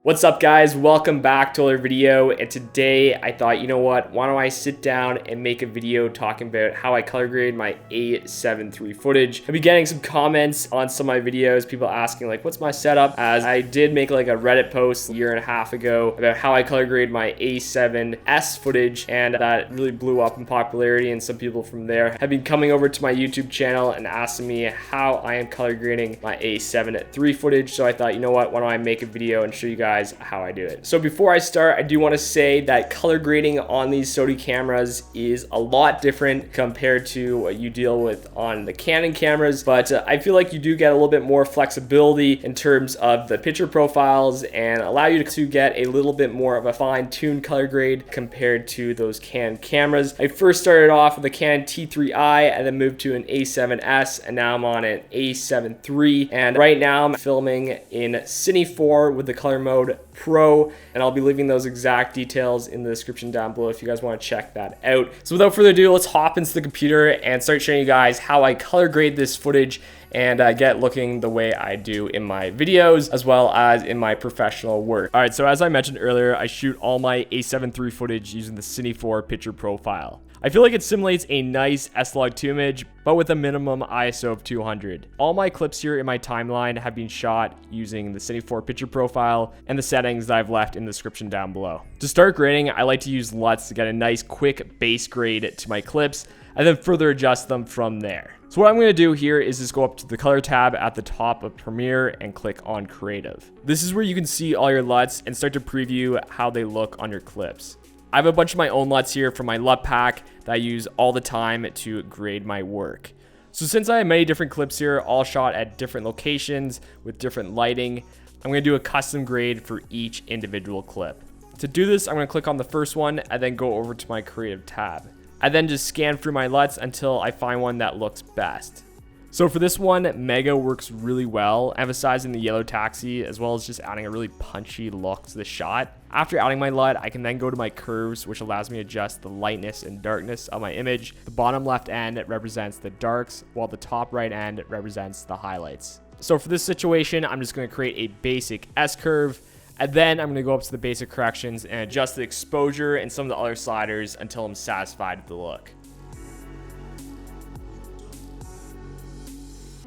What's up guys, welcome back to another video, and today I thought, you know what, why don't I sit down and make a video talking about how I color grade my A7 III footage. I've been getting some comments on some of my videos, people asking like what's my setup, as I did make like a Reddit post a year and a half ago about how I color grade my A7S footage, and that really blew up in popularity, and some people from there have been coming over to my YouTube channel and asking me how I am color grading my A7 III footage. So I thought, you know what, why don't I make a video and show you guys how I do it. So before I start, I do want to say that color grading on these Sony cameras is a lot different compared to what you deal with on the Canon cameras, but I feel like you do get a little bit more flexibility in terms of the picture profiles and allow you to get a little bit more of a fine-tuned color grade compared to those Canon cameras. I first started off with a Canon T3i and then moved to an A7S, and now I'm on an A7 III, and right now I'm filming in Cine4 with the color mode Pro, and I'll be leaving those exact details in the description down below if you guys want to check that out. So without further ado, let's hop into the computer and start showing you guys how I color grade this footage and get looking the way I do in my videos as well as in my professional work. All right, so as I mentioned earlier, I shoot all my A7 III footage using the Cine4 picture profile. I feel like it simulates a nice S-Log2 image, but with a minimum ISO of 200. All my clips here in my timeline have been shot using the Cine4 picture profile and the settings that I've left in the description down below. To start grading, I like to use LUTs to get a nice quick base grade to my clips and then further adjust them from there. So what I'm going to do here is just go up to the color tab at the top of Premiere and click on Creative. This is where you can see all your LUTs and start to preview how they look on your clips. I have a bunch of my own LUTs here from my LUT pack that I use all the time to grade my work. So since I have many different clips here, all shot at different locations with different lighting, I'm going to do a custom grade for each individual clip. To do this, I'm going to click on the first one and then go over to my Creative tab. I then just scan through my LUTs until I find one that looks best. So for this one, Mega works really well, emphasizing the yellow taxi as well as just adding a really punchy look to the shot. After adding my LUT, I can then go to my curves, which allows me to adjust the lightness and darkness of my image. The bottom left end represents the darks, while the top right end represents the highlights. So for this situation, I'm just going to create a basic S-curve, and then I'm going to go up to the basic corrections and adjust the exposure and some of the other sliders until I'm satisfied with the look.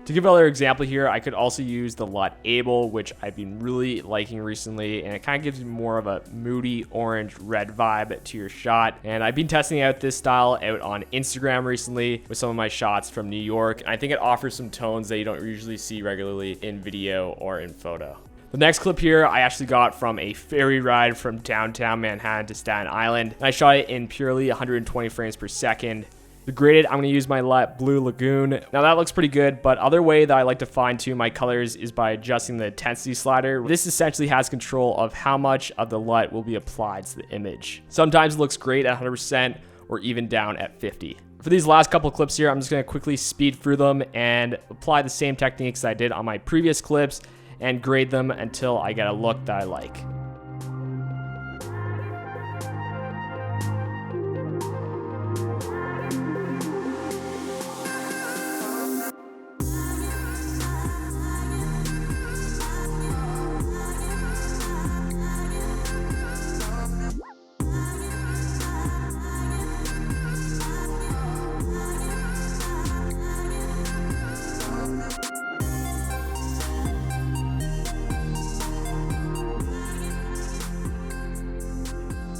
To give another example here, I could also use the LUT Able, which I've been really liking recently, and it kind of gives you more of a moody orange-red vibe to your shot. And I've been testing out this style out on Instagram recently with some of my shots from New York. And I think it offers some tones that you don't usually see regularly in video or in photo. The next clip here I actually got from a ferry ride from downtown Manhattan to Staten Island, and I shot it in purely 120 frames per second. The graded, I'm going to use my LUT Blue Lagoon. Now that looks pretty good, but other way that I like to fine tune my colors is by adjusting the intensity slider. This essentially has control of how much of the LUT will be applied to the image. Sometimes it looks great at 100% or even down at 50. For these last couple clips here, I'm just going to quickly speed through them and apply the same techniques I did on my previous clips and grade them until I get a look that I like.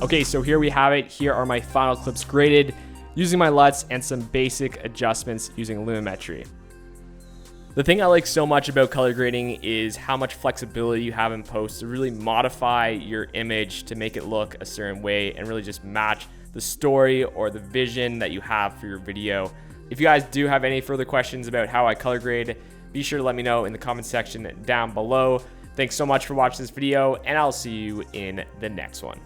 Okay, so here we have it. Here are my final clips graded using my LUTs and some basic adjustments using lumetri. The thing I like so much about color grading is how much flexibility you have in post to really modify your image to make it look a certain way and really just match the story or the vision that you have for your video. If you guys do have any further questions about how I color grade, be sure to let me know in the comment section down below. Thanks so much for watching this video, and I'll see you in the next one.